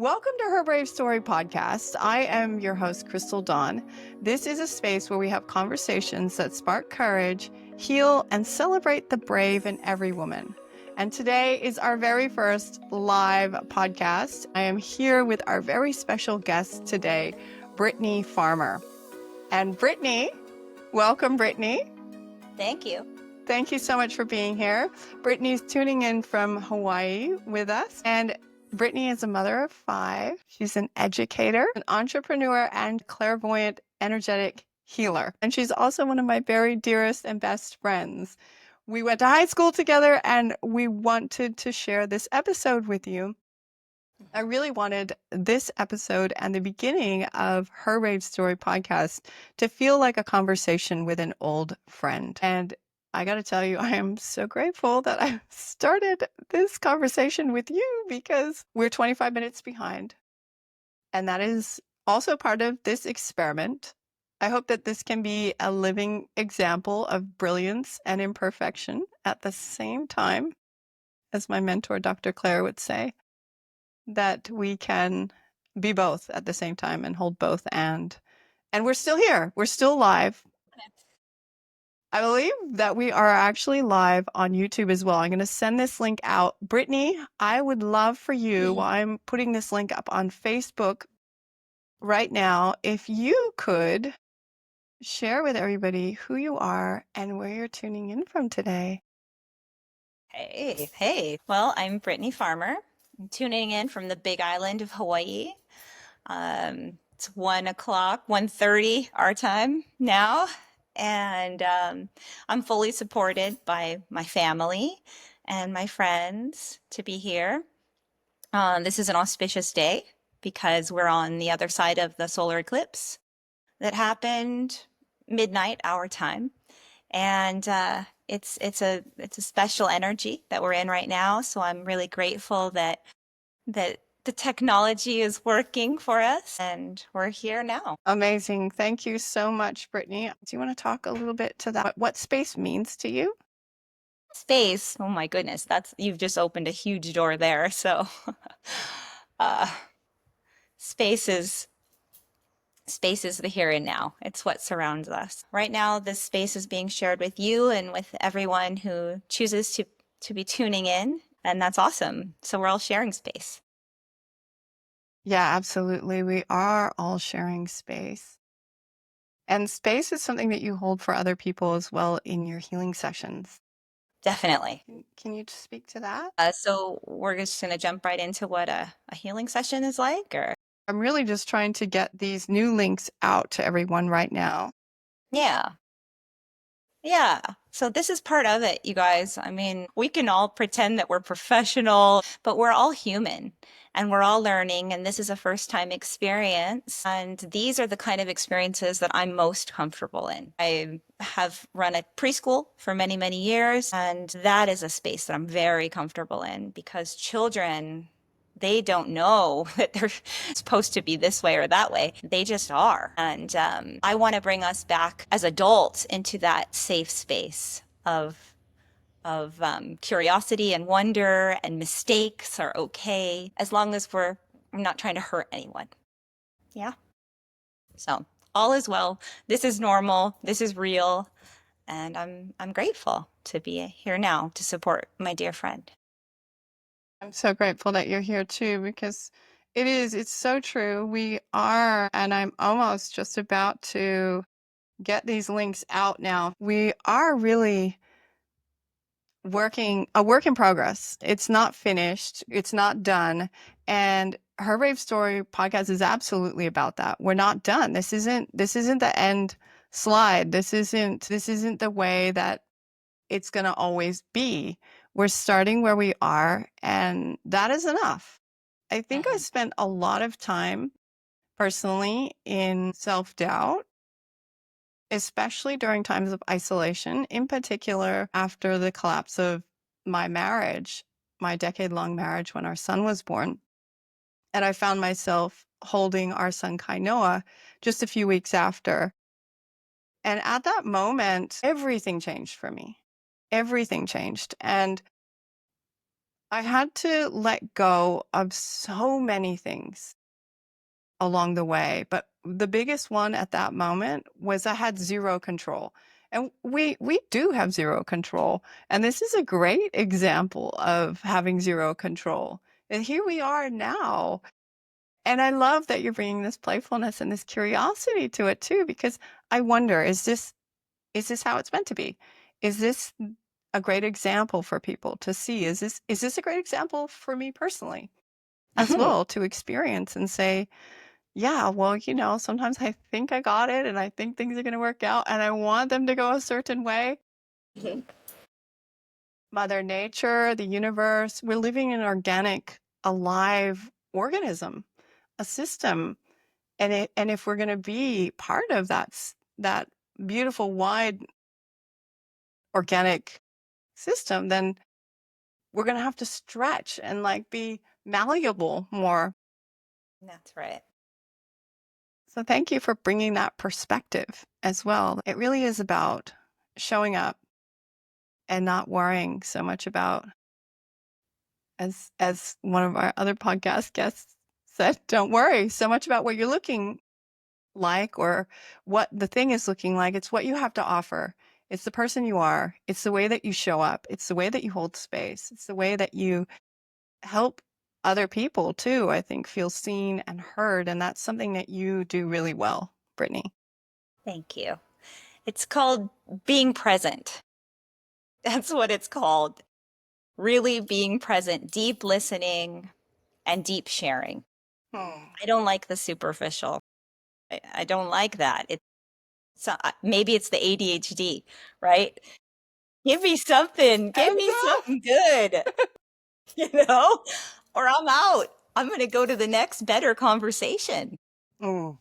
Welcome to Her Brave Story podcast. I am your host, Chrystal Dawn. This is a space where we have conversations that spark courage, heal, and celebrate the brave in every woman. And today is our very first live podcast. I am here with our very special guest today, Brittany Farmer. And Brittany, welcome, Brittany. Thank you. Thank you so much for being here. Brittany's tuning in from Hawaii with us. And Brittany is a mother of 5. She's an educator, an entrepreneur, and clairvoyant energetic healer. And she's also one of my very dearest and best friends. We went to high school together and we wanted to share this episode with you. I really wanted this episode and the beginning of Her Brave Story podcast to feel like a conversation with an old friend. And I got to tell you, I am so grateful that I started this conversation with you because we're 25 minutes behind. And that is also part of this experiment. I hope that this can be a living example of brilliance and imperfection at the same time, as my mentor, Dr. Claire, would say, that we can be both at the same time and hold both. And we're still here. We're still live. I believe that we are actually live on YouTube as well. I'm going to send this link out. Brittany, I would love for you, while I'm putting this link up on Facebook right now, if you could share with everybody who you are and where you're tuning in from today. Hey. Well, I'm Brittany Farmer. I'm tuning in from the Big Island of Hawaii. It's 1:30 our time now. And I'm fully supported by my family and my friends to be here. This is an auspicious day because we're on the other side of the solar eclipse that happened midnight our time. And it's a special energy that we're in right now. So I'm really grateful that the technology is working for us and we're here now. Amazing. Thank you so much, Brittany. Do you want to talk a little bit to that? What space means to you? Space. Oh my goodness, you've just opened a huge door there. So uh, space is the here and now. It's what surrounds us. Right now, this space is being shared with you and with everyone who chooses to be tuning in. And that's awesome. So we're all sharing space. Yeah, absolutely. We are all sharing space. And space is something that you hold for other people as well in your healing sessions. Definitely. Can you speak to that? So we're just going to jump right into what a healing session is like, or? I'm really just trying to get these new links out to everyone right now. Yeah. So this is part of it, you guys. I mean, we can all pretend that we're professional, but we're all human and we're all learning. And this is a first time experience. And these are the kind of experiences that I'm most comfortable in. I have run a preschool for many, many years. And that is a space that I'm very comfortable in because children, they don't know that they're supposed to be this way or that way. They just are. And I want to bring us back as adults into that safe space of curiosity and wonder, and mistakes are okay as long as we're not trying to hurt anyone. Yeah. So all is well. This is normal. This is real. And I'm grateful to be here now to support my dear friend. I'm so grateful that you're here too, because it's so true. We are, and I'm almost just about to get these links out now. We are really a work in progress. It's not finished. It's not done. And Her Brave Story podcast is absolutely about that. We're not done. This isn't the end slide. This isn't the way that it's going to always be. We're starting where we are, and that is enough. I think I spent a lot of time personally in self-doubt, especially during times of isolation, in particular after the collapse of my marriage, my decade-long marriage when our son was born. And I found myself holding our son Kainoa just a few weeks after. And at that moment, everything changed for me. Everything changed. And I had to let go of so many things along the way, but the biggest one at that moment was I had zero control. And we do have zero control. And this is a great example of having zero control. And here we are now. And I love that you're bringing this playfulness and this curiosity to it too, because I wonder, is this how it's meant to be? Is this a great example for people to see? Is this a great example for me personally as well to experience and say, yeah, well, sometimes I think I got it and I think things are going to work out and I want them to go a certain way. Mother Nature, the universe, we're living in an organic, alive organism, a system. And if we're going to be part of that beautiful, wide, organic system, then we're going to have to stretch and like be malleable more. That's right. So thank you for bringing that perspective as well. It really is about showing up and not worrying so much about, as one of our other podcast guests said, don't worry so much about what you're looking like or what the thing is looking like. It's what you have to offer. It's the person you are. It's the way that you show up. It's the way that you hold space. It's the way that you help other people too, I think, feel seen and heard. And that's something that you do really well, Brittany. Thank you. It's called being present. That's what it's called. Really being present, deep listening, and deep sharing. I don't like the superficial. I don't like that. Maybe it's the ADHD, right? Give me something. Give me something good, or I'm out. I'm going to go to the next better conversation. Yeah.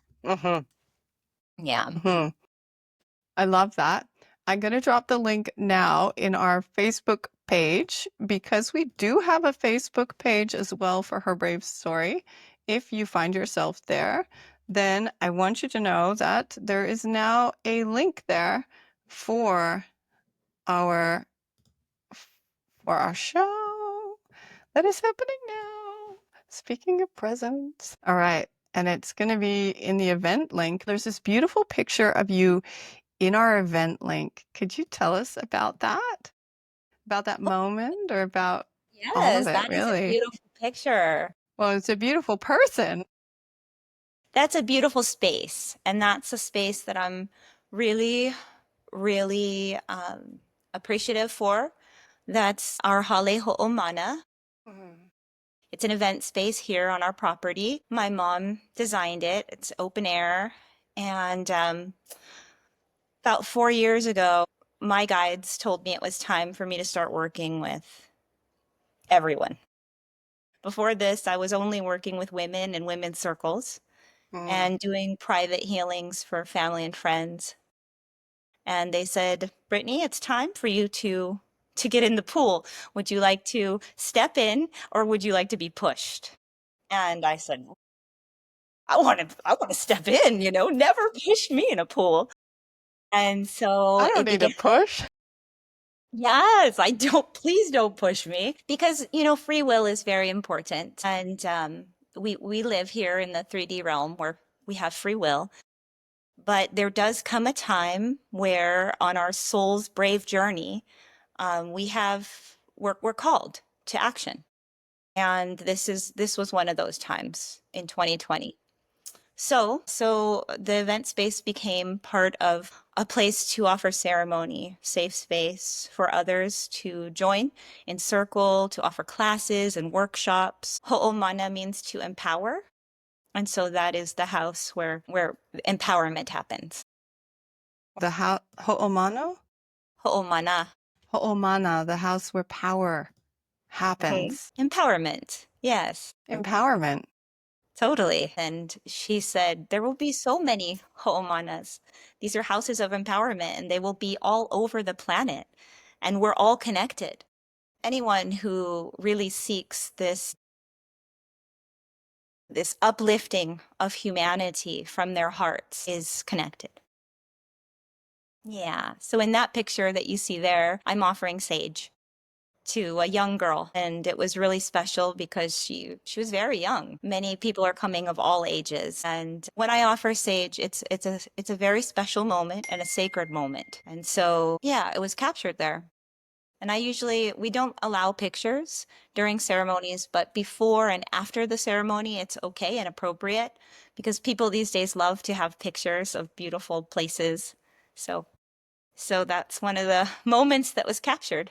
I love that. I'm going to drop the link now in our Facebook page because we do have a Facebook page as well for Her Brave Story. If you find yourself there, then I want you to know that there is now a link there for our show that is happening now. Speaking of presents. All right. And it's going to be in the event link. There's this beautiful picture of you in our event link. Could you tell us about that? About that moment or about all of Yes, it, that is a really? beautiful picture. Well, it's a beautiful person. That's a beautiful space. And that's a space that I'm really, really appreciative for. That's our Hale Ho'omana. It's an event space here on our property. My mom designed it. It's open air. And about 4 years ago, my guides told me it was time for me to start working with everyone. Before this, I was only working with women in women's circles and doing private healings for family and friends. And they said, Brittany, it's time for you to get in the pool. Would you like to step in or would you like to be pushed? And I said, I want to step in, never push me in a pool. And so I don't it need a began. push. Yes, please don't push me because, free will is very important. And we live here in the 3D realm where we have free will. But there does come a time where on our soul's brave journey, we're called to action. And this was one of those times in 2020. So the event space became part of a place to offer ceremony, safe space for others to join in circle, to offer classes and workshops. Ho'omana means to empower. And so that is the house where empowerment happens. The Ho'omano? Ho'omana. Ho'omana, the house where power happens. Empowerment. Yes. Empowerment. Totally. And she said, there will be so many ho'omanas. These are houses of empowerment, and they will be all over the planet. And we're all connected. Anyone who really seeks this uplifting of humanity from their hearts is connected. Yeah. So in that picture that you see there, I'm offering sage. to a young girl, and it was really special because she was very young. Many people are coming of all ages, and when I offer sage, it's a very special moment and a sacred moment. And so, yeah, it was captured there. And we don't allow pictures during ceremonies, but before and after the ceremony, it's okay and appropriate because people these days love to have pictures of beautiful places. So, so that's one of the moments that was captured.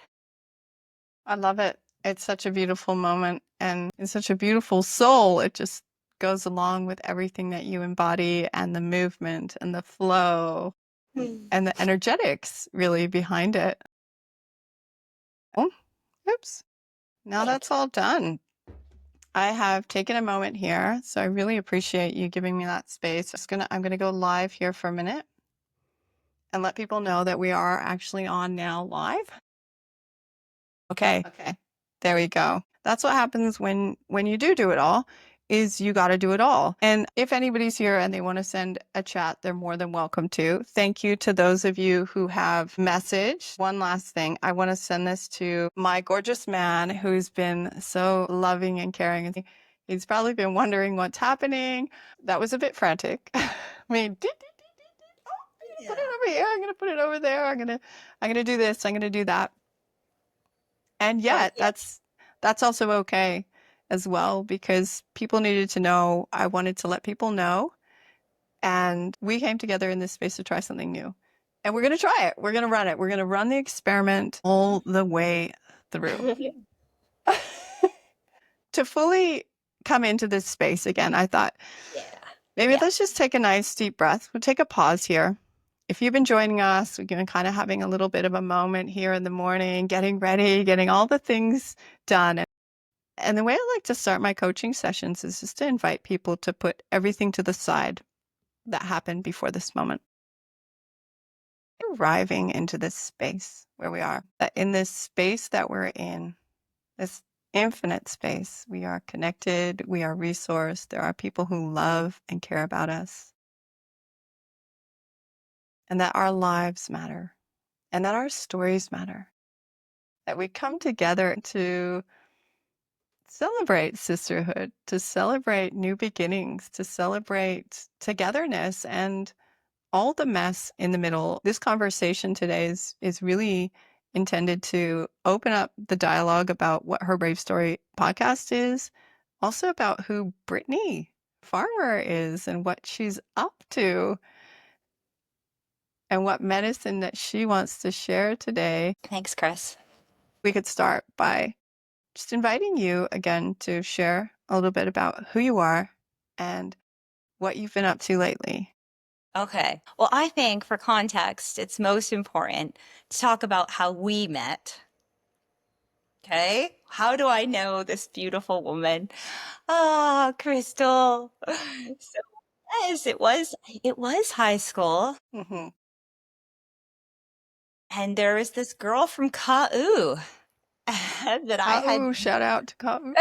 I love it. It's such a beautiful moment and it's such a beautiful soul. It just goes along with everything that you embody and the movement and the flow and the energetics really behind it. Oh, oops. Now Thank that's all done. I have taken a moment here, so I really appreciate you giving me that space. I'm gonna go live here for a minute and let people know that we are actually on now live. Okay. There we go. That's what happens when you do it all, is you got to do it all. And if anybody's here and they want to send a chat, they're more than welcome to. Thank you to those of you who have messaged. One last thing, I want to send this to my gorgeous man who's been so loving and caring. He's probably been wondering what's happening. That was a bit frantic. I mean, put it over here. I'm gonna put it over there. I'm gonna do this. I'm gonna do that. And yet, that's also okay as well because people needed to know. I wanted to let people know, and we came together in this space to try something new. And we're going to try it. We're going to run it. We're going to run the experiment all the way through. To fully come into this space again, I thought maybe let's just take a nice deep breath. We'll take a pause here. If you've been joining us, we're going to kind of having a little bit of a moment here in the morning, getting ready, getting all the things done. And the way I like to start my coaching sessions is just to invite people to put everything to the side that happened before this moment. Arriving into this space where we are, in this space that we're in, this infinite space, we are connected, we are resourced, there are people who love and care about us, and that our lives matter, and that our stories matter, that we come together to celebrate sisterhood, to celebrate new beginnings, to celebrate togetherness and all the mess in the middle. This conversation today is really intended to open up the dialogue about what Her Brave Story podcast is, also about who Brittany Farmer is and what she's up to and what medicine that she wants to share today. Thanks, Chris. We could start by just inviting you again to share a little bit about who you are and what you've been up to lately. Okay. Well, I think for context, it's most important to talk about how we met. Okay. How do I know this beautiful woman? Ah, Chrystal. So, yes, it was high school. Mm-hmm. And there was this girl from Ka'u that I had. Ka'u, shout out to Ka'u.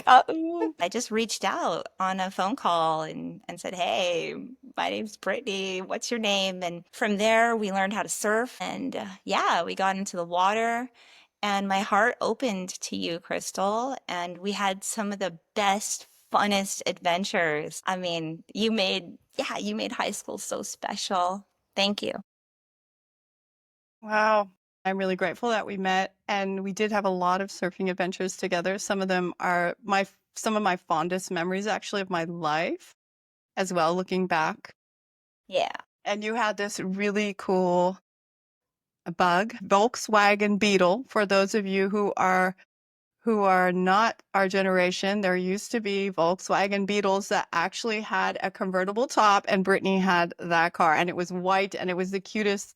Ka'u. I just reached out on a phone call and said, "Hey, my name's Brittany. What's your name?" And from there, we learned how to surf. And yeah, we got into the water. And my heart opened to you, Chrystal. And we had some of the best, funnest adventures. I mean, you made high school so special. Thank you. Wow. I'm really grateful that we met and we did have a lot of surfing adventures together. Some of them are some of my fondest memories actually of my life as well, looking back. Yeah. And you had this really cool bug, Volkswagen Beetle. For those of you who are not our generation, there used to be Volkswagen Beetles that actually had a convertible top, and Brittany had that car, and it was white, and it was the cutest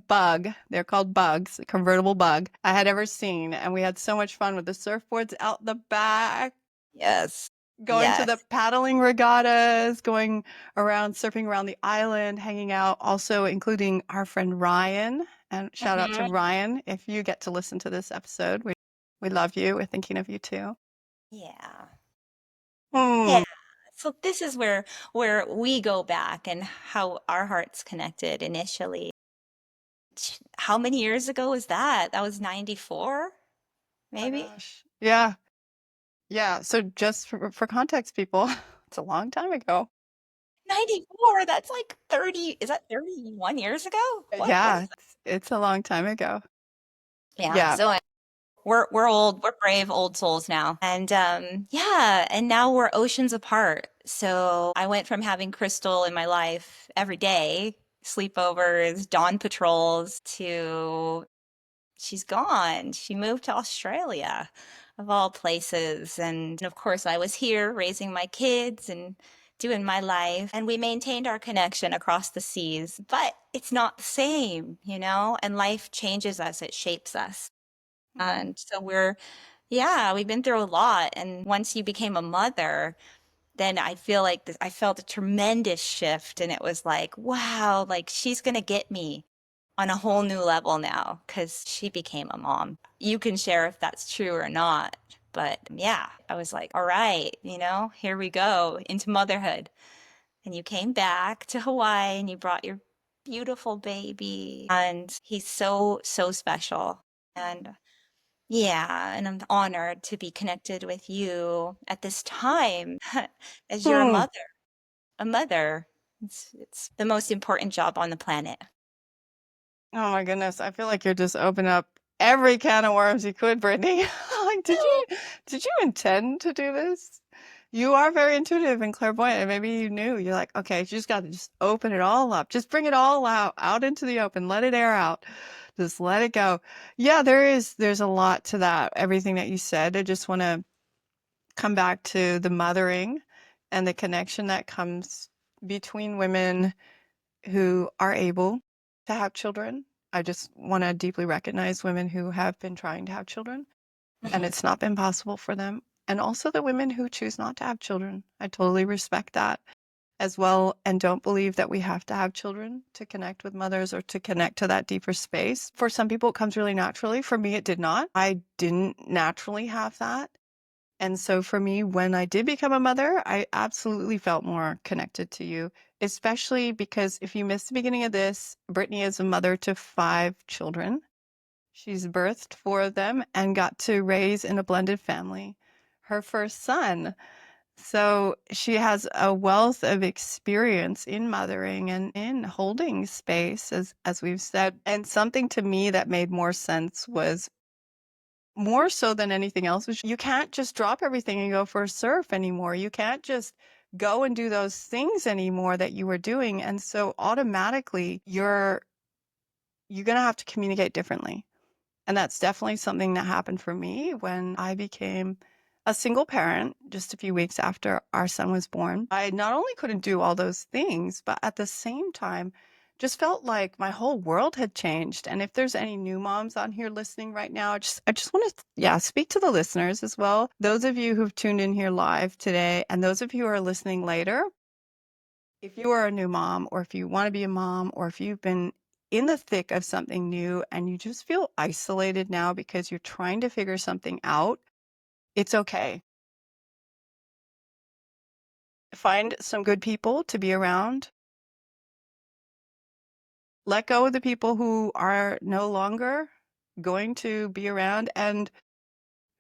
bug. They're called bugs, a convertible bug I had ever seen. And we had so much fun with the surfboards out the back, Yes. going to Yes. the paddling regattas, going around, surfing around the island, hanging out, also including our friend Ryan. And shout out to Mhm. Ryan. If you get to listen to this episode, we love you. We're thinking of you too. Yeah. Hmm. Yeah. So this is where we go back and how our hearts connected initially. How many years ago was that? That was 94? maybe. Gosh. Yeah. Yeah. So just for context, people, it's a long time ago. 94, that's like 30, is that 31 years ago? What was Yeah, that? it's a long time ago. Yeah, Yeah. so we're old, we're brave old souls now. And yeah, and now we're oceans apart. So I went from having Crystal in my life every day, sleepovers, dawn patrols, to she's gone. She moved to Australia, of all places. And of course, I was here raising my kids and doing my life. And we maintained our connection across the seas. But it's not the same, you know? And life changes us, it shapes us. Mm. And so yeah, we've been through a lot. And once you became a mother, then I feel like I felt a tremendous shift. And it was like, wow, like she's going to get me on a whole new level now because she became a mom. You can share if that's true or not. But yeah, I was like, all right, you know, here we go into motherhood. And you came back to Hawaii and you brought your beautiful baby. And he's so, so special. And yeah, and I'm honored to be connected with you at this time as you're a Hmm. mother. A mother. It's the most important job on the planet. Oh my goodness. I feel like you're just opening up every can of worms you could, Brittany. Like, did you intend to do this? You are very intuitive and clairvoyant, and maybe you knew. You're like, okay, you just got to just open it all up. Just bring it all out into the open. Let it air out. Just let it go. Yeah, there's a lot to that. Everything that you said. I just want to come back to the mothering and the connection that comes between women who are able to have children. I just want to deeply recognize women who have been trying to have children and Mhm. it's not been possible for them. And also the women who choose not to have children. I totally respect that as well and don't believe that we have to have children to connect with mothers or to connect to that deeper space. For some people, it comes really naturally. For me, it did not. I didn't naturally have that. And so for me, when I did become a mother, I absolutely felt more connected to you, especially because if you missed the beginning of this, Brittany is a mother to 5 children. She's birthed 4 of them and got to raise in a blended family her first son. So she has a wealth of experience in mothering and in holding space, as we've said. And something to me that made more sense was more so than anything else was you can't just drop everything and go for a surf anymore. You can't just go and do those things anymore that you were doing. And so automatically you're going to have to communicate differently. And that's definitely something that happened for me when I became a single parent just a few weeks after our son was born. I not only couldn't do all those things, but at the same time, just felt like my whole world had changed. And if there's any new moms on here listening right now, I just want to speak to the listeners as well. Those of you who've tuned in here live today and those of you who are listening later, if you are a new mom or if you want to be a mom or if you've been in the thick of something new and you just feel isolated now because you're trying to figure something out, it's okay. Find some good people to be around. Let go of the people who are no longer going to be around and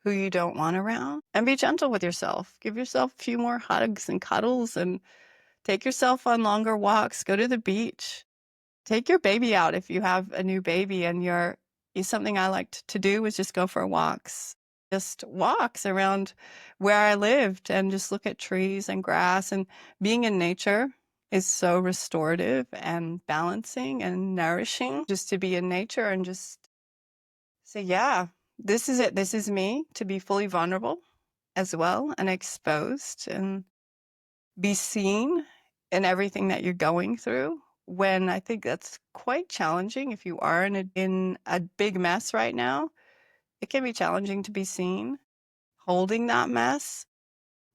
who you don't want around. And be gentle with yourself. Give yourself a few more hugs and cuddles and take yourself on longer walks. Go to the beach. Take your baby out if you have a new baby and something I liked to do was just go for walks. Just walks around where I lived and just look at trees and grass, and being in nature is so restorative and balancing and nourishing just to be in nature and just say, yeah, this is it. This is me, to be fully vulnerable as well and exposed and be seen in everything that you're going through, when I think that's quite challenging. If you are in a big mess right now, it can be challenging to be seen holding that mess.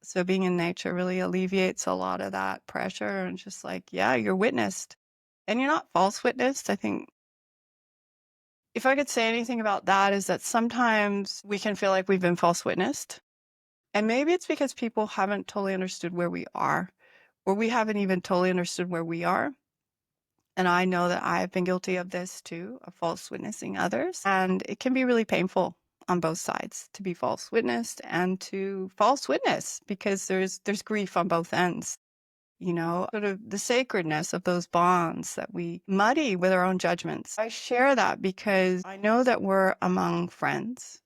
So being in nature really alleviates a lot of that pressure and just like, yeah, you're witnessed and you're not false witnessed. I think if I could say anything about that is that sometimes we can feel like we've been false witnessed. And maybe it's because people haven't totally understood where we are, or we haven't even totally understood where we are. And I know that I have been guilty of this too, of false witnessing others. And it can be really painful. on both sides, to be false witnessed and to false witness, because there's grief on both ends. Sort of the sacredness of those bonds that we muddy with our own judgments. I share that because I know that we're among friends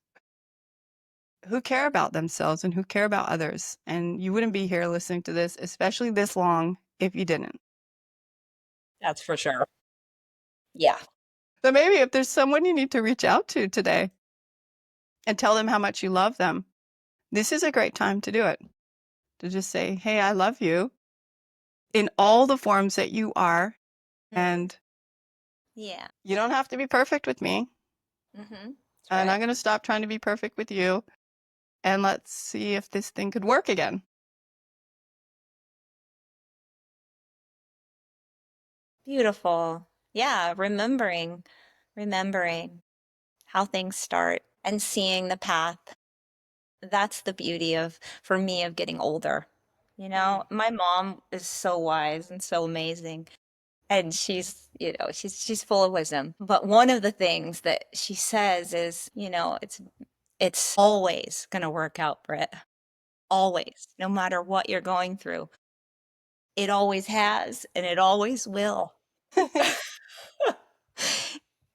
who care about themselves and who care about others. And you wouldn't be here listening to this, especially this long, if you didn't. That's for sure. Yeah. So maybe if there's someone you need to reach out to today and tell them how much you love them, this is a great time to do it. To just say, hey, I love you in all the forms that you are. And Yeah. you don't have to be perfect with me. Mm-hmm. And I'm going to stop trying to be perfect with you. And let's see if this thing could work again. Beautiful. Yeah. Remembering how things start and seeing the path. That's the beauty for me, of getting older. My mom is so wise and so amazing. And she's full of wisdom. But one of the things that she says is, it's always going to work out, Britt. Always, no matter what you're going through. It always has, and it always will.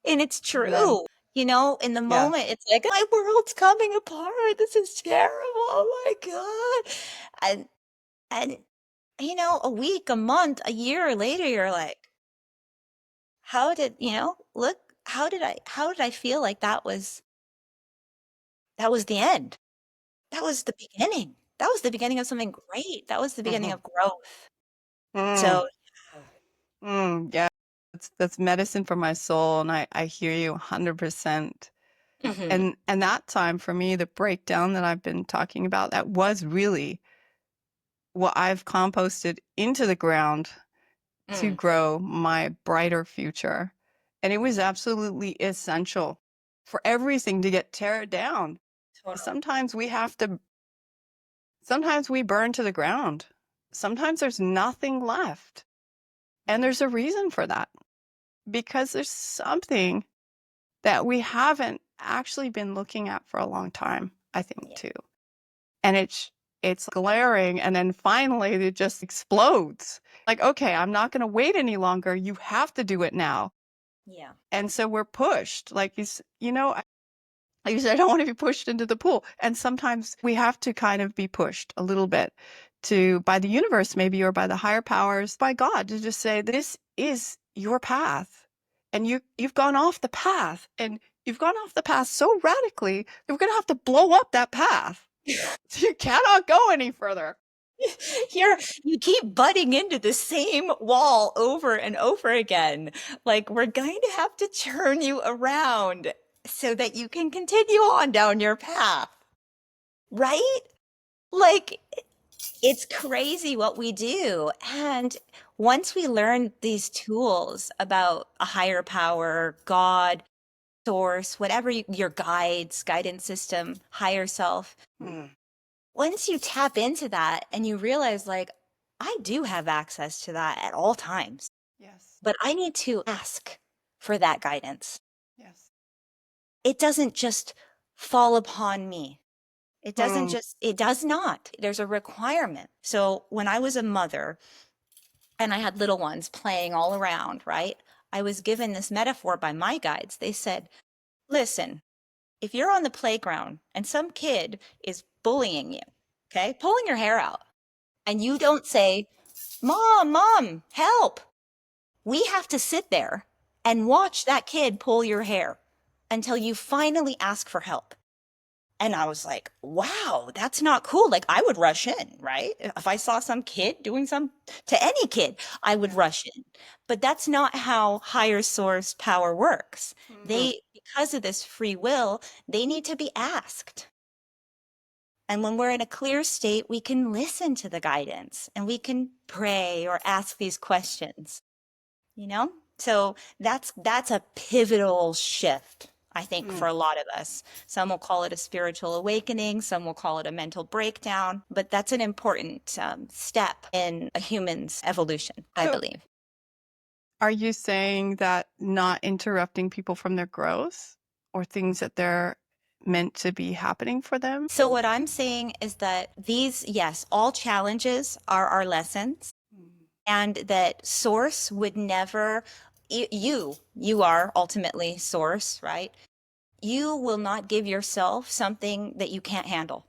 And it's Amen. true. In the Yeah. moment, it's like, my world's coming apart. This is terrible. Oh my God. And a week, a month, a year later, you're like, look, how did I feel like that was the end? That was the beginning. That was the beginning of something great. That was the beginning of growth. Mm, So, yeah. That's medicine for my soul. And I hear you 100%. mhm, And that time for me, the breakdown that I've been talking about, that was really what I've composted into the ground to mm, grow my brighter future. And it was absolutely essential for everything to get teared down. totally. Sometimes sometimes we burn to the ground. Sometimes there's nothing left. And there's a reason for that, because there's something that we haven't actually been looking at for a long time, I think, Yeah. too. And it's glaring, and then finally it just explodes. Like, okay, I'm not going to wait any longer. You have to do it now. Yeah. And so we're pushed. Like you said, I don't want to be pushed into the pool. And sometimes we have to kind of be pushed a little bit by the universe, maybe, or by the higher powers, by God, to just say, this is your path. And you've gone off the path, and you've gone off the path so radically that we're going to have to blow up that path. You cannot go any further. You keep butting into the same wall over and over again. Like, we're going to have to turn you around so that you can continue on down your path. Right? Like, it's crazy what we do. And once we learn these tools about a higher power, God, source, whatever your guidance system, higher self, Mm, once you tap into that and you realize, like, I do have access to that at all times, yes. but I need to ask for that guidance. Yes. It doesn't just fall upon me. Mm, It does not. There's a requirement. So when I was a mother and I had little ones playing all around, right? I was given this metaphor by my guides. They said, listen, if you're on the playground and some kid is bullying you, okay, pulling your hair out, and you don't say, Mom, help. We have to sit there and watch that kid pull your hair until you finally ask for help. And I was like, wow, that's not cool. Like, I would rush in, right? If I saw some kid doing to any kid, I would rush in. But that's not how higher source power works. mm, Because of this free will, they need to be asked. And when we're in a clear state, we can listen to the guidance and we can pray or ask these questions, you know? So that's a pivotal shift, I think, mm. for a lot of us. Some will call it a spiritual awakening, some will call it a mental breakdown, but that's an important step in a human's evolution, I So believe. are you saying that not interrupting people from their growth or things that they're meant to be happening for them? So what I'm saying is that these, yes, all challenges are our lessons, and that source would never, you are ultimately source, right? You will not give yourself something that you can't handle.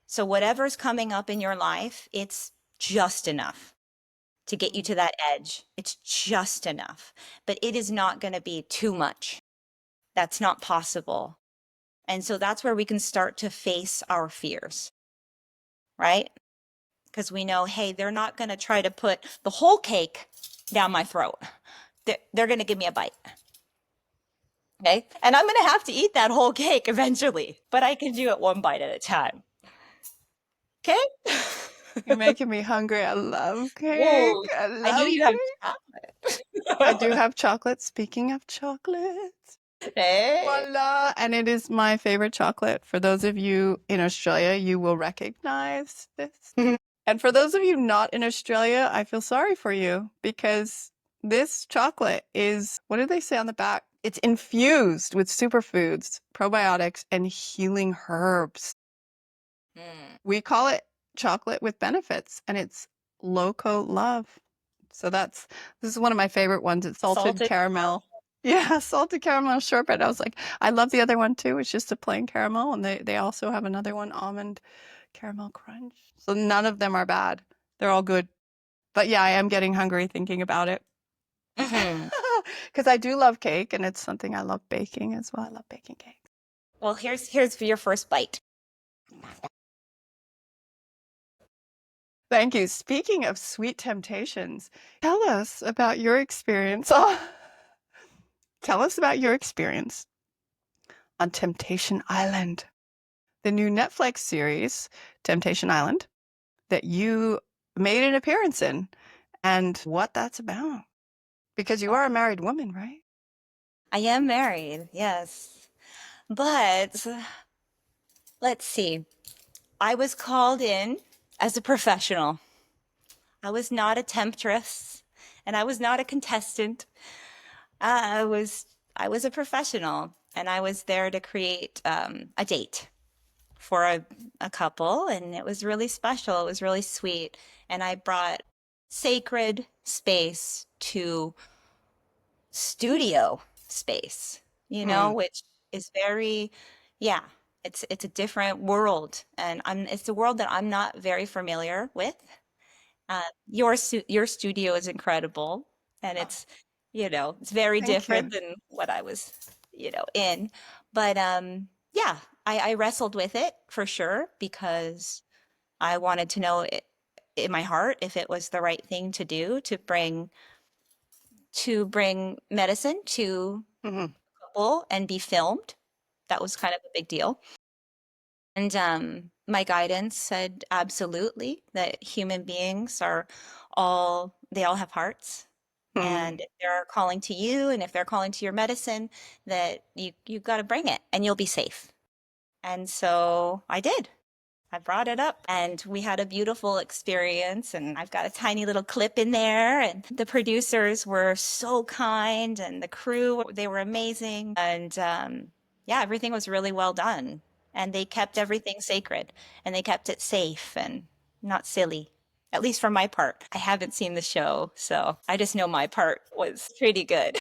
So whatever's coming up in your life, it's just enough to get you to that edge. It's just enough, but it is not going to be too much. That's not possible. And so that's where we can start to face our fears, right? Because we know, hey, they're not going to try to put the whole cake down my throat. They're going to give me a bite. Okay. And I'm going to have to eat that whole cake eventually, but I can do it one bite at a time. Okay. You're making me hungry. I love cake. Whoa. I I knew love you have cake. chocolate. I do have chocolate. Speaking of chocolate, Hey. voila. And it is my favorite chocolate. For those of you in Australia, you will recognize this. And for those of you not in Australia, I feel sorry for you because this chocolate is, what do they say on the back? It's infused with superfoods, probiotics, and healing herbs. We call it chocolate with benefits, and it's Loco Love. So this is one of my favorite ones. It's salted caramel. Yeah, salted caramel shortbread. I was like, I love the other one too. It's just a plain caramel, and they also have another one, almond caramel crunch. So none of them are bad. They're all good. But yeah, I am getting hungry thinking about it. Because I do love cake, and it's something I love baking as well. I love baking cake. Well, here's for your first bite. Thank you. Speaking of sweet temptations, tell us about your experience. Tell us about your experience on Temptation Island, the new Netflix series, Temptation Island, that you made an appearance in, and what that's about. Because you are a married woman, right? I am married, yes. But let's see. I was called in as a professional. I was not a temptress, and I was not a contestant. I was a professional, and I was there to create a date for a couple, and it was really special. It was really sweet, and I brought sacred space to studio space, which is very, yeah, it's a different world, and it's a world that I'm not very familiar with. Your studio is incredible, and it's very Thank different you. than what I was, in. But yeah, I wrestled with it for sure because I wanted to know it, in my heart if it was the right thing to do to bring medicine to Hmm. couple and be filmed. That was kind of a big deal. And my guidance said absolutely that human beings they all have hearts. And if they're calling to you and if they're calling to your medicine, that you got to bring it and you'll be safe. And so I did. I brought it up and we had a beautiful experience. And I've got a tiny little clip in there. And the producers were so kind and the crew, they were amazing. And yeah, everything was really well done. And they kept everything sacred and they kept it safe and not silly. At least for my part. I haven't seen the show, so I just know my part was pretty good.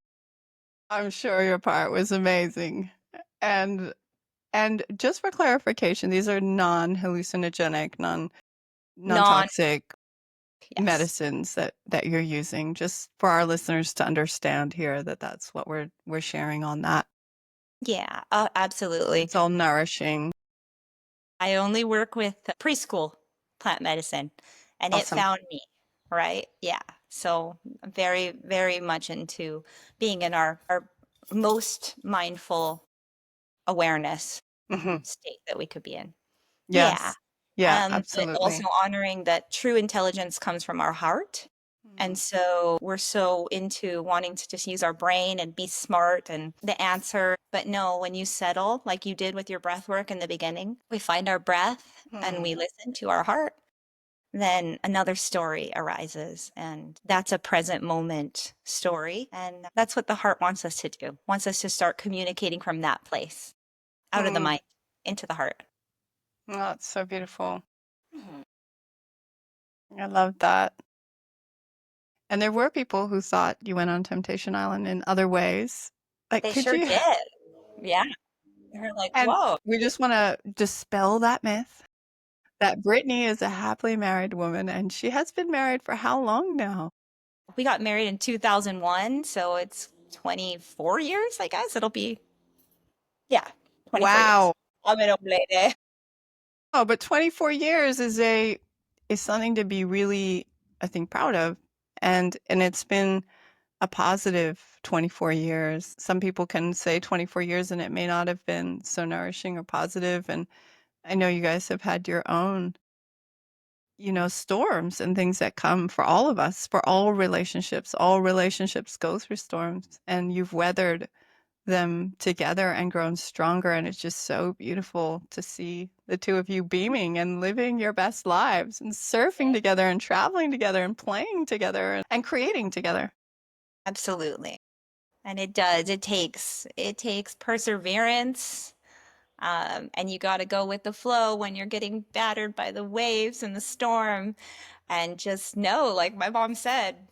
I'm sure your part was amazing. And and just for clarification, these are non-hallucinogenic, Non, non-toxic yes. medicines that you're using, just for our listeners to understand here that that's what we're sharing on that. Yeah, absolutely. It's all nourishing. I only work with preschool plant medicine and it Awesome. found me, right? Yeah. So I'm very, very much into being in our most mindful awareness Hmm. state that we could be in. Yeah. Yes. Yeah, But also absolutely. honoring that true intelligence comes from our heart. And Mhm. so we're so into wanting to just use our brain and be smart and the answer. But no, when you settle, like you did with your breath work in the beginning, we find our breath and we listen to our heart, then another story arises. And that's a present moment story. And that's what the heart wants us to do, wants us to start communicating from that place. out of the Mm. mind, into the heart. Oh, it's so beautiful. Mhm. I love that. And there were people who thought you went on Temptation Island in other ways. Like, They could sure you? did. Yeah. They're like, And whoa. we just want to dispel that myth that Brittany is a happily married woman, and she has been married for how long now? We got married in 2001, so it's 24 years, I guess. It'll be, yeah, 24 years. Wow. I'm an old lady. Oh, but 24 years is something to be really, I think, proud of. And it's been a positive 24 years. Some people can say 24 years and it may not have been so nourishing or positive. And I know you guys have had your own, storms and things that come for all of us, for all relationships. All relationships go through storms, and you've weathered them together and grown stronger. And it's just so beautiful to see the two of you beaming and living your best lives and surfing together and traveling together and playing together and creating together. Absolutely. And it does. It takes perseverance. And you got to go with the flow when you're getting battered by the waves and the storm. And just know, like my mom said,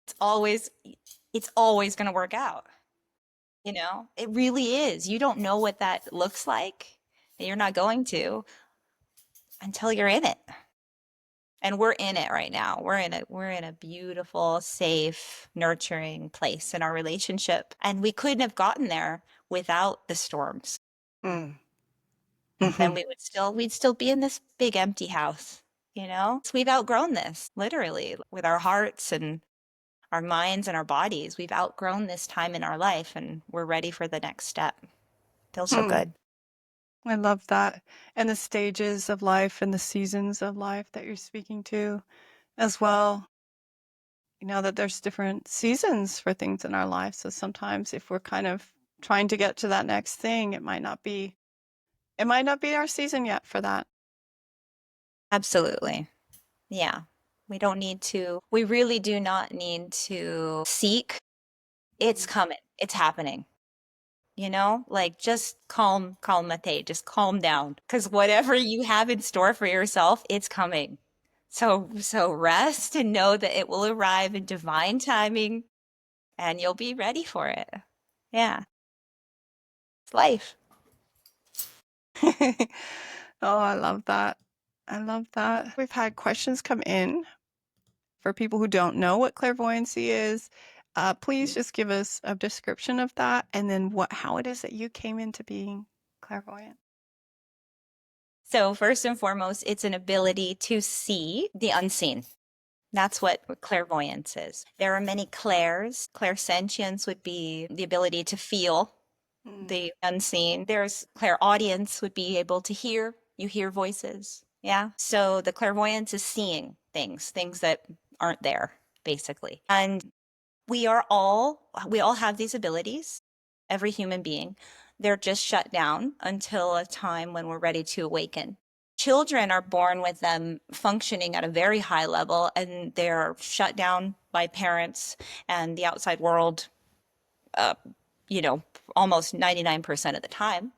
it's always it's always going to work out. It really is. You don't know what that looks like. And you're not going to until you're in it. And we're in it right now. We're in a beautiful, safe, nurturing place in our relationship. And we couldn't have gotten there without the storms. Mm. Then Hmm. we'd still be in this big empty house. So we've outgrown this, literally, with our hearts and our minds and our bodies. We've outgrown this time in our life and we're ready for the next step. Feels so Mm. good. I love that. And the stages of life and the seasons of life that you're speaking to as well. You know that there's different seasons for things in our life. So sometimes if we're kind of trying to get to that next thing, it might not be our season yet for that. Absolutely. Yeah. We really do not need to seek. It's coming. It's happening. Like just calmate, just calm down. Because whatever you have in store for yourself, it's coming. So rest and know that it will arrive in divine timing and you'll be ready for it. Yeah. It's life. Oh, I love that. I love that. We've had questions come in for people who don't know what clairvoyancy is. Please just give us a description of that and then how it is that you came into being clairvoyant. So first and foremost, it's an ability to see the unseen. That's what clairvoyance is. There are many clairs. Clairsentience would be the ability to feel Mm. the unseen. There's clairaudience would be able to hear. You hear voices. Yeah. So the clairvoyance is seeing things that aren't there, basically. And we all have these abilities, every human being. They're just shut down until a time when we're ready to awaken. Children are born with them functioning at a very high level and they're shut down by parents and the outside world, uh, almost 99% of the time.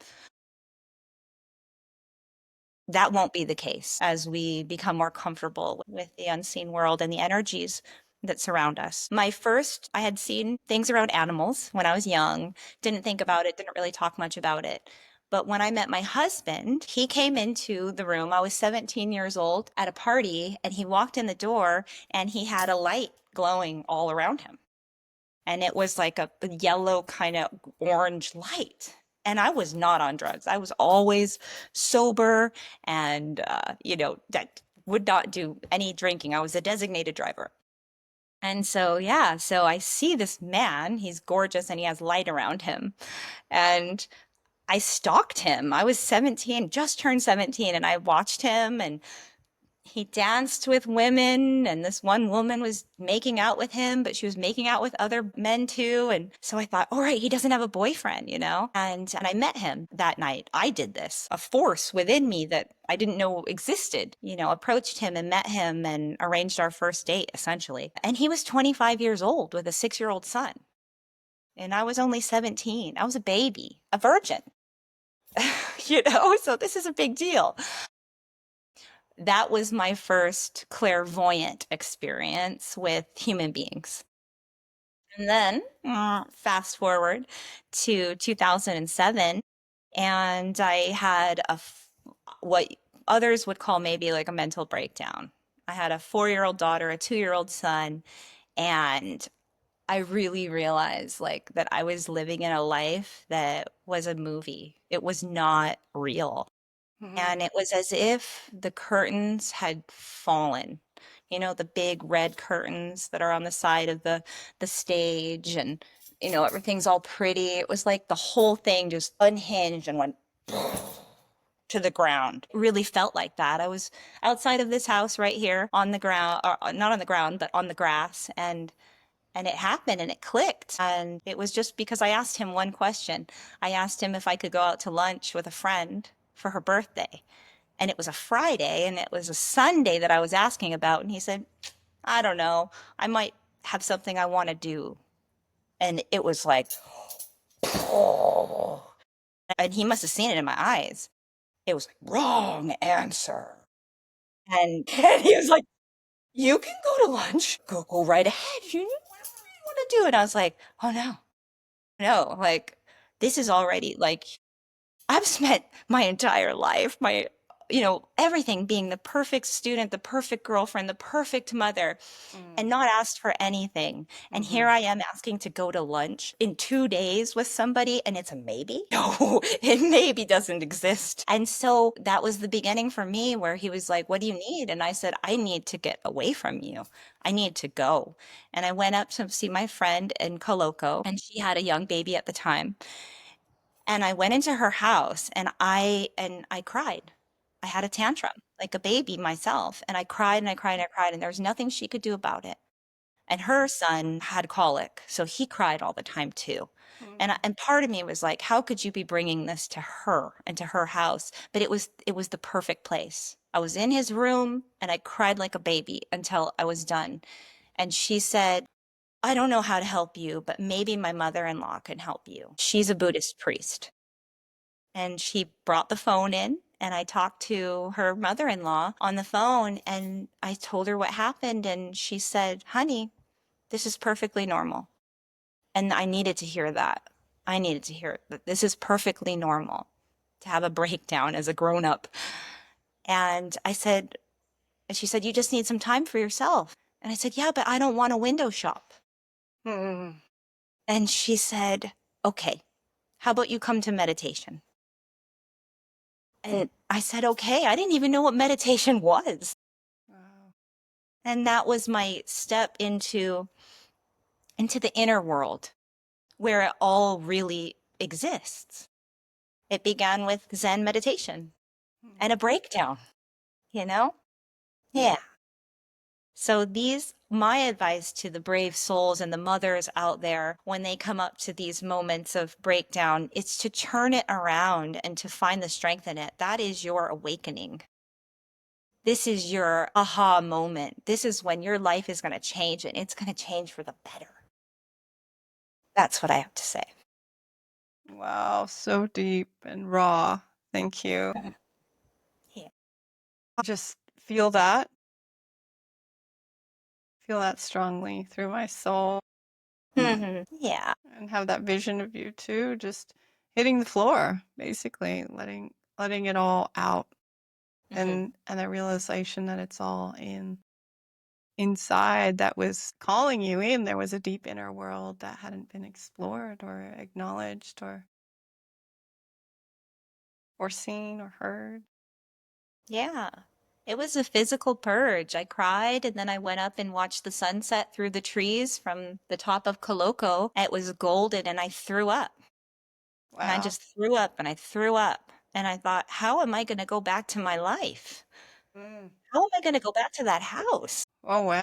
That won't be the case as we become more comfortable with the unseen world and the energies that surround us. I had seen things around animals when I was young, didn't think about it, didn't really talk much about it. But when I met my husband, he came into the room. I was 17 years old at a party, and he walked in the door and he had a light glowing all around him. And it was like a yellow kind of orange light. And I was not on drugs. I was always sober and, that would not do any drinking. I was a designated driver. And so, yeah, so I see this man, he's gorgeous and he has light around him. And I stalked him. I was 17, just turned 17, and I watched him and he danced with women, and this one woman was making out with him, but she was making out with other men too. And so I thought, all right, he doesn't have a boyfriend. And I met him that night. I did this. A force within me that I didn't know existed, approached him and met him and arranged our first date essentially. And he was 25 years old with a 6-year-old son. And I was only 17. I was a baby, a virgin. So this is a big deal. That was my first clairvoyant experience with human beings. And then fast forward to 2007, and I had what others would call maybe like a mental breakdown. I had a 4-year-old daughter, a 2-year-old son, and I really realized like that I was living in a life that was a movie. It was not real. Mhm. And it was as if the curtains had fallen. The big red curtains that are on the side of the stage, and everything's all pretty. It was like the whole thing just unhinged and went to the ground. It really felt like that. I was outside of this house right here on the ground, or not on the ground, but on the grass, and it happened and it clicked. And it was just because I asked him one question. I asked him if I could go out to lunch with a friend for her birthday. And it was a Friday, and it was a Sunday that I was asking about. And he said, I don't know. I might have something I want to do. And it was like, oh. And he must have seen it in my eyes. It was like, wrong answer. And he was like, you can go to lunch. Go right ahead. You whatever you want to do. And I was like, oh no, no, like this is already like I've spent my entire life, everything being the perfect student, the perfect girlfriend, the perfect mother, and not asked for anything. And here I am asking to go to lunch in 2 days with somebody, and it's a maybe? No, it maybe doesn't exist. And so that was the beginning for me where he was like, what do you need? And I said, I need to get away from you. I need to go. And I went up to see my friend in Coloco, and she had a young baby at the time. And I went into her house, and I cried. I had a tantrum like a baby myself, and I cried and I cried and I cried, and there was nothing she could do about it. And her son had colic, so he cried all the time too. And part of me was like, how could you be bringing this to her and to her house? But it was the perfect place. I was in his room and I cried like a baby until I was done. And she said, I don't know how to help you, but maybe my mother-in-law can help you. She's a Buddhist priest. And she brought the phone in, and I talked to her mother-in-law on the phone, and I told her what happened, and she said, honey, this is perfectly normal. And I needed to hear that. I needed to hear that this is perfectly normal to have a breakdown as a grown-up. And she said, you just need some time for yourself. And I said, yeah, but I don't want to window shop. Mhm. And she said, okay, how about you come to meditation? And I said, okay, I didn't even know what meditation was. Wow. And that was my step into the inner world where it all really exists. It began with Zen meditation and a breakdown, you know? Yeah. So my advice to the brave souls and the mothers out there, when they come up to these moments of breakdown, it's to turn it around and to find the strength in it. That is your awakening. This is your aha moment. This is when your life is going to change, and it's going to change for the better. That's what I have to say. Wow, so deep and raw. Thank you. Yeah. Just feel that strongly through my soul, Yeah. and have that vision of you too, just hitting the floor, basically, letting it all out, and the realization that it's all inside that was calling you in. There was a deep inner world that hadn't been explored or acknowledged or seen or heard. Yeah. It was a physical purge. I cried, and then I went up and watched the sunset through the trees from the top of Coloco. It was golden, and I threw up. And I Wow. just threw up and I threw up. And I thought, how am I going to go back to my life? Mm. How am I going to go back to that house? Oh, wow.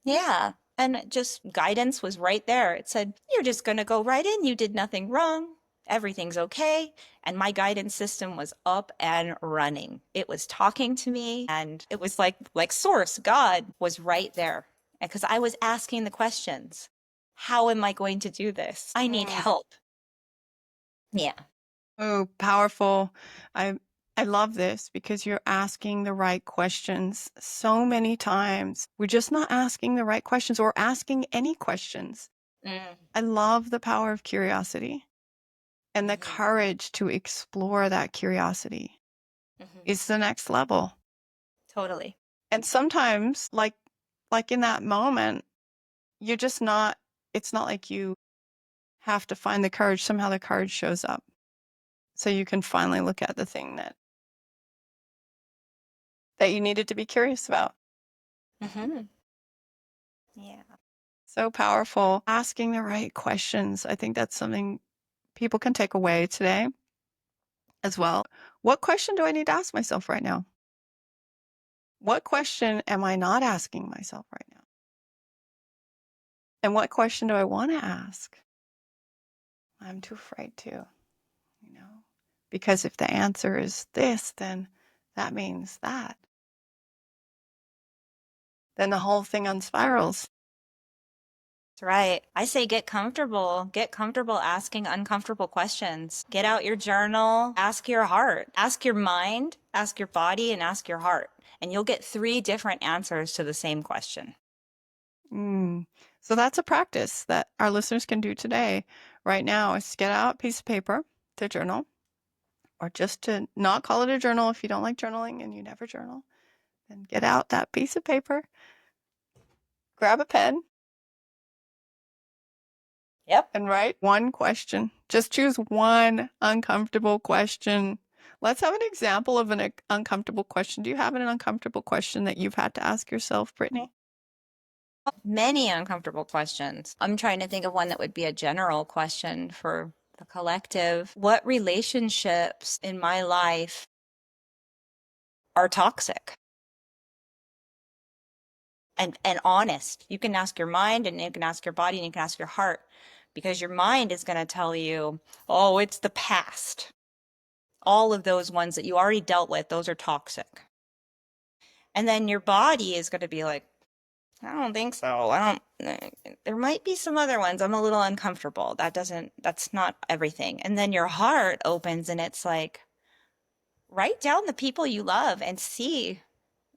Yeah. And just guidance was right there. It said, you're just going to go right in. You did nothing wrong. Everything's okay. And my guidance system was up and running. It was talking to me, and it was like source, God was right there. Because I was asking the questions. How am I going to do this? I need help. Yeah. Oh, powerful. I I love this because you're asking the right questions. So many times we're just not asking the right questions or asking any questions. Mm, I love the power of curiosity and the mhm, courage to explore that curiosity. mhm. It's the next level. Totally. And sometimes like in that moment, you're just not it's not like you have to find the courage. Somehow the courage shows up. So you can finally look at the thing that you needed to be curious about. Hmm. Yeah. So powerful. Asking the right questions. I think that's something people can take away today as well. What question do I need to ask myself right now? What question am I not asking myself right now? And what question do I want to ask? I'm too afraid to, you know, because if the answer is this, then that means that. Then the whole thing unspirals. That's right. I say get comfortable. Get comfortable asking uncomfortable questions. Get out your journal, ask your heart, ask your mind, ask your body, and ask your heart. And you'll get 3 different answers to the same question. Mm. So that's a practice that our listeners can do today, right now, is get out a piece of paper to journal, or just to not call it a journal if you don't like journaling and you never journal. Then get out that piece of paper, grab a pen, Yep. and write one question. Just choose one uncomfortable question. Let's have an example of an uncomfortable question. Do you have an uncomfortable question that you've had to ask yourself, Brittany? Many uncomfortable questions. I'm trying to think of one that would be a general question for the collective. What relationships in my life are toxic and honest? You can ask your mind and you can ask your body and you can ask your heart because your mind is going to tell you, oh, it's the past. All of those ones that you already dealt with, those are toxic. And then your body is going to be like, I don't think so. There might be some other ones. I'm a little uncomfortable. That's not everything. And then your heart opens and it's like, write down the people you love and see,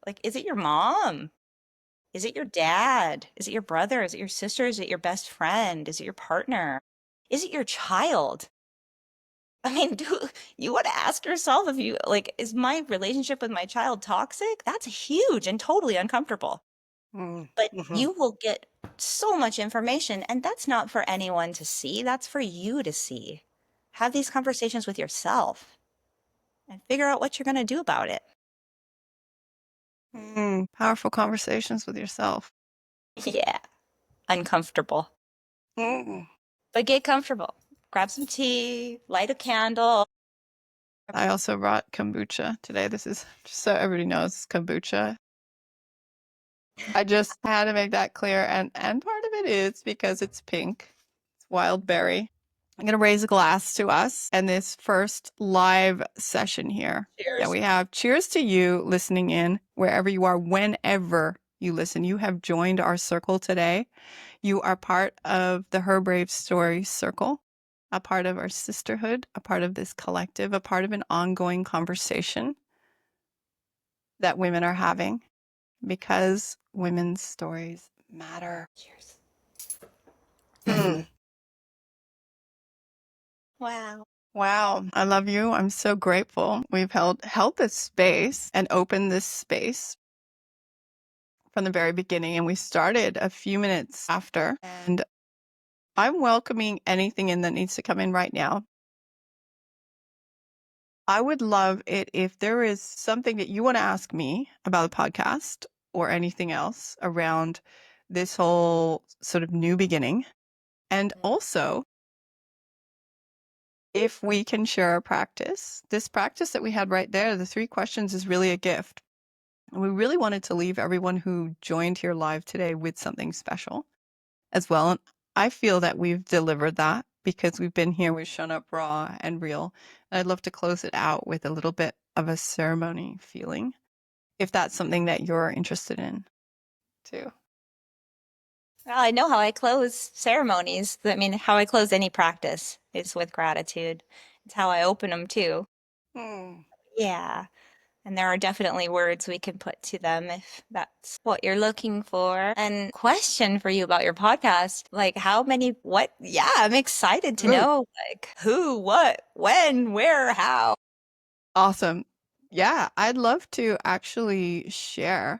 like, is it your mom? Is it your dad? Is it your brother? Is it your sister? Is it your best friend? Is it your partner? Is it your child? I mean, do you want to ask yourself if you like, is my relationship with my child toxic? That's huge and totally uncomfortable. But Mm-hmm. you will get so much information, and that's not for anyone to see. That's for you to see. Have these conversations with yourself and figure out what you're going to do about it. Powerful conversations with yourself. Yeah, uncomfortable, Mm. but get comfortable. Grab some tea, light a candle. I also brought kombucha today. This is just so everybody knows kombucha. I just had to make that clear, and part of it is because it's pink. It's wild berry. I'm going to raise a glass to us and this first live session here that Cheers. we have. Cheers to you listening in wherever you are, whenever you listen. You have joined our circle today. You are part of the Her Brave Story circle, a part of our sisterhood, a part of this collective, a part of an ongoing conversation that women are having because women's stories matter. Cheers. Mm. Wow. Wow. I love you. I'm so grateful. We've held this space and opened this space from the very beginning. And we started a few minutes after. And I'm welcoming anything in that needs to come in right now. I would love it if there is something that you want to ask me about the podcast or anything else around this whole sort of new beginning. And also, if we can share a practice, this practice that we had right there, the 3 questions, is really a gift. And we really wanted to leave everyone who joined here live today with something special as well. And I feel that we've delivered that because we've been here, we've shown up raw and real. And I'd love to close it out with a little bit of a ceremony feeling, if that's something that you're interested in too. Well, I know how I close ceremonies. I mean, how I close any practice is with gratitude. It's how I open them too. Hmm. Yeah. And there are definitely words we can put to them if that's what you're looking for. And question for you about your podcast, like how many, what? Yeah, I'm excited to Ooh, know like who, what, when, where, how. awesome. Yeah, I'd love to actually share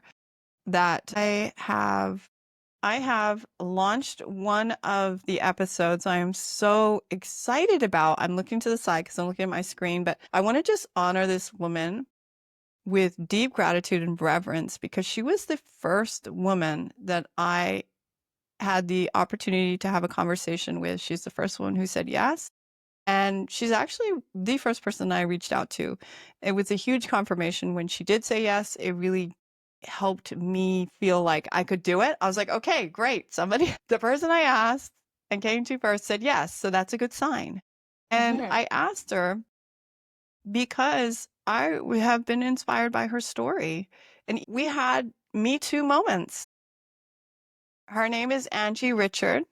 that I have launched one of the episodes I am so excited about. I'm looking to the side because I'm looking at my screen, but I want to just honor this woman with deep gratitude and reverence because she was the first woman that I had the opportunity to have a conversation with. She's the first one who said yes. And she's actually the first person I reached out to. It was a huge confirmation when she did say yes. It really helped me feel like I could do it. I was like, okay, great. Somebody, the person I asked and came to first said yes. So that's a good sign. And Mhm. I asked her because we have been inspired by her story. And we had Me Too moments. Her name is Angie Richard.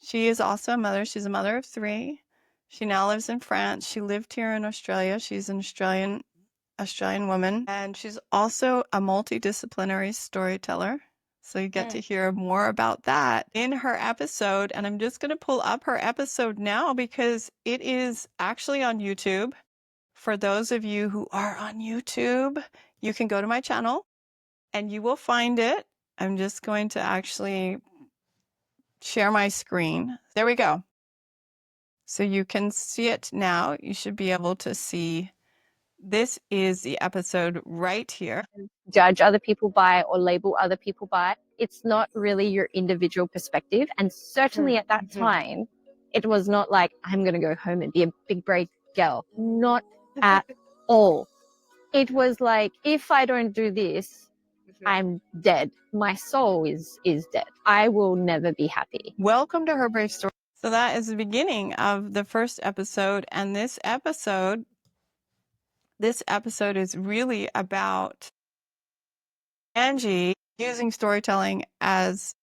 She is also a mother. She's a mother of three. She now lives in France. She lived here in Australia. She's an Australian woman, and she's also a multidisciplinary storyteller. So you get to Mm. hear more about that in her episode. And I'm just going to pull up her episode now because it is actually on YouTube. For those of you who are on YouTube, you can go to my channel and you will find it. I'm just going to actually share my screen. There we go. So you can see it now. You should be able to see. This is the episode right here. Judge other people by or label other people by. It's not really your individual perspective. And certainly at that time, it was not like, I'm going to go home and be a big brave girl. Not at all. It was like, if I don't do this, I'm dead. My soul is dead. I will never be happy. Welcome to Her Brave Story. So that is the beginning of the first episode. And this episode is really about Angie using storytelling as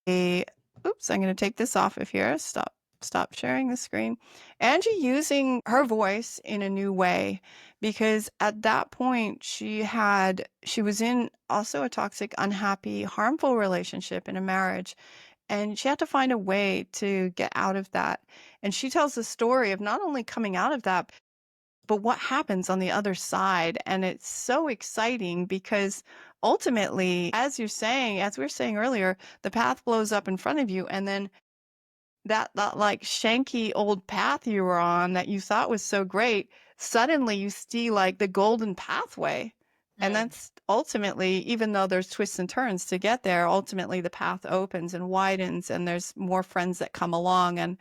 a, oops, I'm going to take this off of here. Stop sharing the screen. Angie using her voice in a new way because at that point she was in also a toxic, unhappy, harmful relationship in a marriage. And she had to find a way to get out of that. And she tells the story of not only coming out of that, but what happens on the other side. And it's so exciting because ultimately, as we were saying earlier, the path blows up in front of you. And then that like shanky old path you were on that you thought was so great, suddenly you see like the golden pathway. And Mm. that's ultimately, even though there's twists and turns to get there, ultimately the path opens and widens and there's more friends that come along and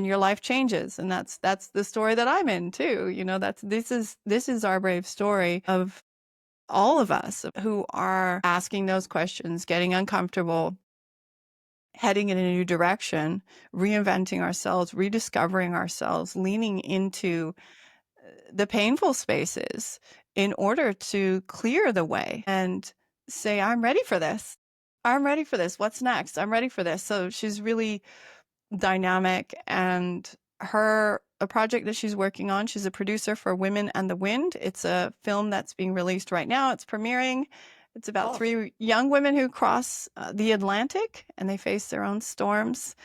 your life changes. And that's the story that I'm in too. You know, this is our brave story of all of us who are asking those questions, getting uncomfortable, heading in a new direction, reinventing ourselves, rediscovering ourselves, leaning into the painful spaces in order to clear the way and say, I'm ready for this. I'm ready for this. What's next? I'm ready for this. So she's really dynamic, and a project that she's working on, she's a producer for Women and the Wind. It's a film that's being released right now. It's premiering. It's about Oh. three young women who cross the Atlantic and they face their own storms.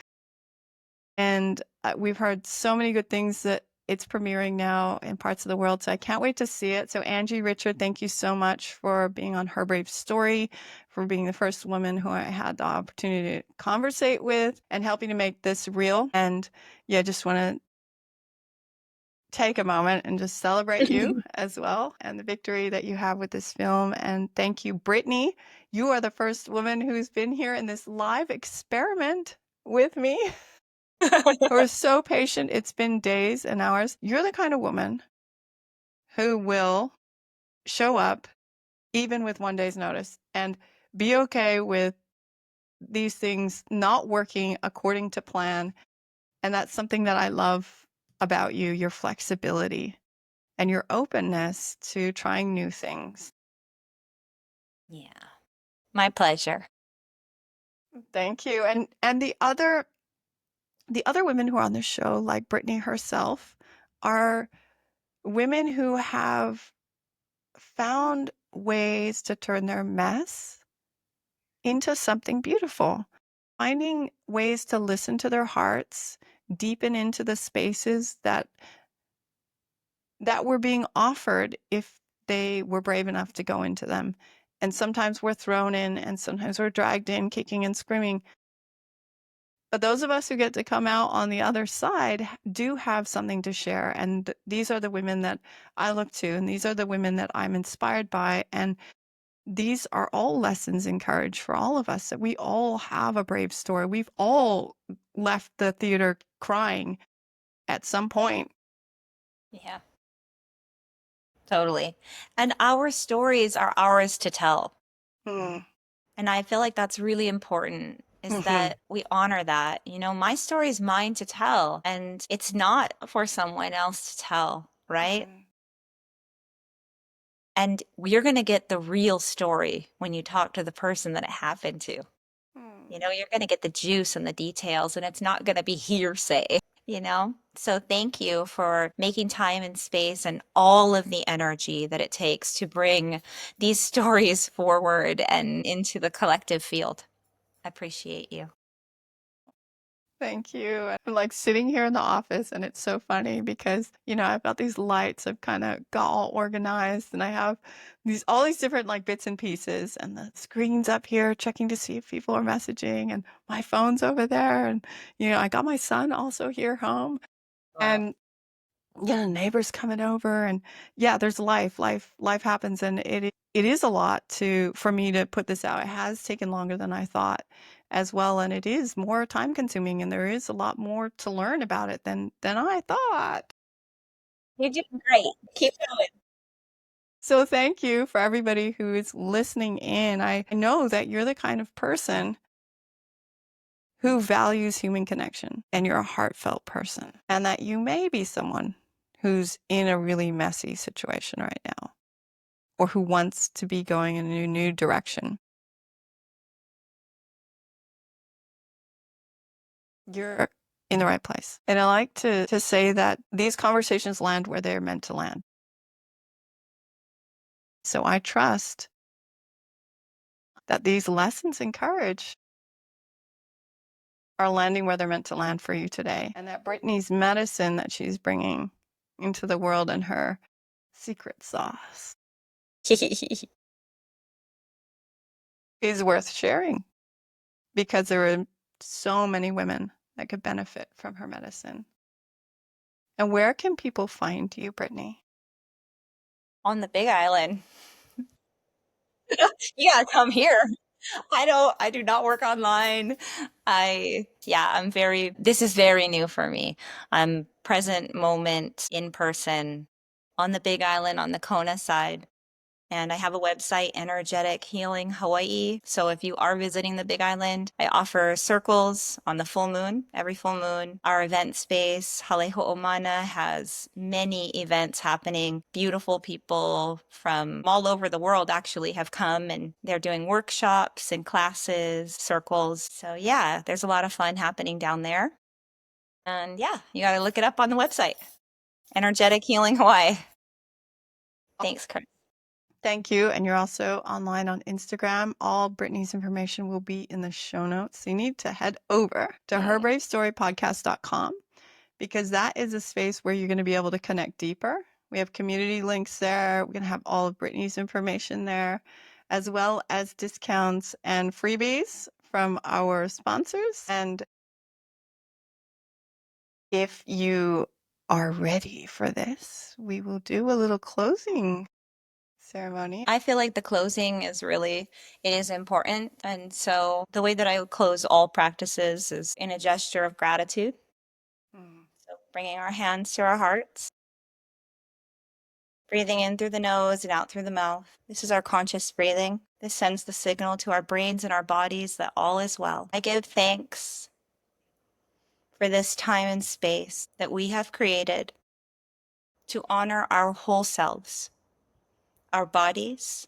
And we've heard so many good things that it's premiering now in parts of the world. So I can't wait to see it. So Angie Richard, thank you so much for being on Her Brave Story, for being the first woman who I had the opportunity to conversate with and helping to make this real. And yeah, just want to take a moment and just celebrate you as well and the victory that you have with this film. And thank you, Brittany. You are the first woman who's been here in this live experiment with me. Who are so patient. It's been days and hours. You're the kind of woman who will show up even with one day's notice and be okay with these things not working according to plan. And that's something that I love about you, your flexibility and your openness to trying new things. Yeah. My pleasure. Thank you. And the other women who are on the show, like Brittany herself, are women who have found ways to turn their mess into something beautiful, finding ways to listen to their hearts, deepen into the spaces that were being offered if they were brave enough to go into them. And sometimes we're thrown in, and sometimes we're dragged in, kicking and screaming. But those of us who get to come out on the other side do have something to share. And these are the women that I look to, and these are the women that I'm inspired by. And these are all lessons and courage for all of us, that we all have a brave story. We've all left the theater crying at some point. Yeah, totally. And our stories are ours to tell. Hmm. And I feel like that's really important, is that we honor that. You know, my story is mine to tell, and it's not for someone else to tell, right? And you're going to get the real story when you talk to the person that it happened to. You know, you're going to get the juice and the details, and it's not going to be hearsay, you know? So thank you for making time and space and all of the energy that it takes to bring these stories forward and into the collective field. I appreciate you. Thank you. I'm like sitting here in the office, and it's so funny because, I've got these lights. I've kind of got all organized, and I have all these different like bits and pieces, and the screen's up here checking to see if people are messaging, and my phone's over there. And, I got my son also here home, and neighbors coming over, and yeah, there's life happens, and it is a lot for me to put this out. It has taken longer than I thought as well, and it is more time consuming, and there is a lot more to learn about it than I thought. You're doing great. Keep going. So thank you for everybody who is listening in. I know that you're the kind of person who values human connection, and you're a heartfelt person, and that you may be someone who's in a really messy situation right now, or who wants to be going in a new direction. You're in the right place. And I like to say that these conversations land where they're meant to land. So I trust that these lessons and courage are landing where they're meant to land for you today. And that Brittany's medicine that she's bringing into the world and her secret sauce is worth sharing, because there are so many women that could benefit from her medicine. And where can people find you, Brittany? On the Big Island. You gotta come here. I do not work online. This is very new for me. I'm present moment in person on the Big Island on the Kona side. And I have a website, Energetic Healing Hawaii. So if you are visiting the Big Island, I offer circles on the full moon, every full moon. Our event space, Hale Ho'omana, has many events happening. Beautiful people from all over the world actually have come, and they're doing workshops and classes, circles. So yeah, there's a lot of fun happening down there. And yeah, you got to look it up on the website, Energetic Healing Hawaii. Thanks, Chris. Thank you. And you're also online on Instagram. All Brittany's information will be in the show notes. So you need to head over to herbravestorypodcast.com, because that is a space where you're going to be able to connect deeper. We have community links there. We're going to have all of Brittany's information there, as well as discounts and freebies from our sponsors. And if you are ready for this, we will do a little closing ceremony. I feel like the closing it is important. And so the way that I would close all practices is in a gesture of gratitude. So bringing our hands to our hearts, breathing in through the nose and out through the mouth. This is our conscious breathing. This sends the signal to our brains and our bodies that all is well. I give thanks for this time and space that we have created to honor our whole selves, our bodies,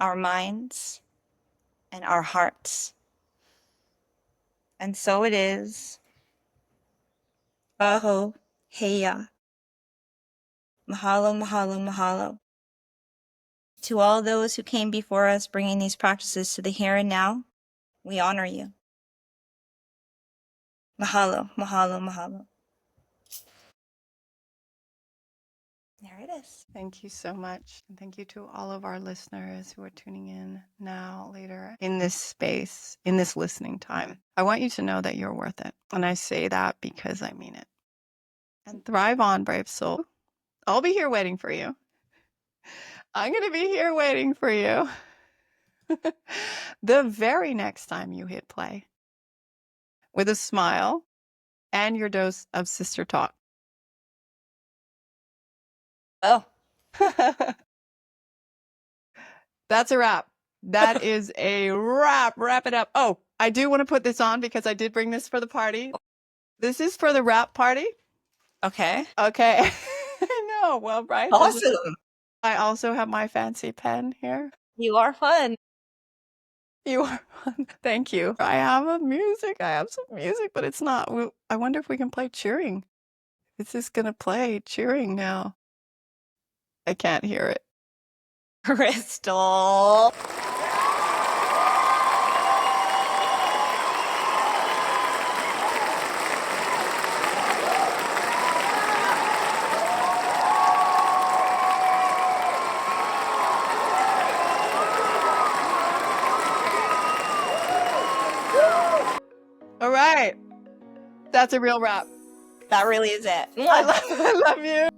our minds, and our hearts. And so it is. Aho, heya. Mahalo, mahalo, mahalo. To all those who came before us bringing these practices to the here and now, we honor you. Mahalo, mahalo, mahalo. There it is. Thank you so much. And thank you to all of our listeners who are tuning in now, later, in this space, in this listening time. I want you to know that you're worth it. And I say that because I mean it. And thrive on, brave soul. I'll be here waiting for you. I'm going to be here waiting for you. The very next time you hit play with a smile and your dose of sister talk. Oh. That's a wrap. That is a wrap. Wrap it up. Oh, I do want to put this on because I did bring this for the party. This is for the wrap party. Okay. Okay. I know. Well, right. Awesome. I also have my fancy pen here. You are fun. You are fun. Thank you. I have some music, but it's not. I wonder if we can play cheering. It's just going to play cheering now. I can't hear it. Chrystal. All right. That's a real wrap. That really is it. I love you.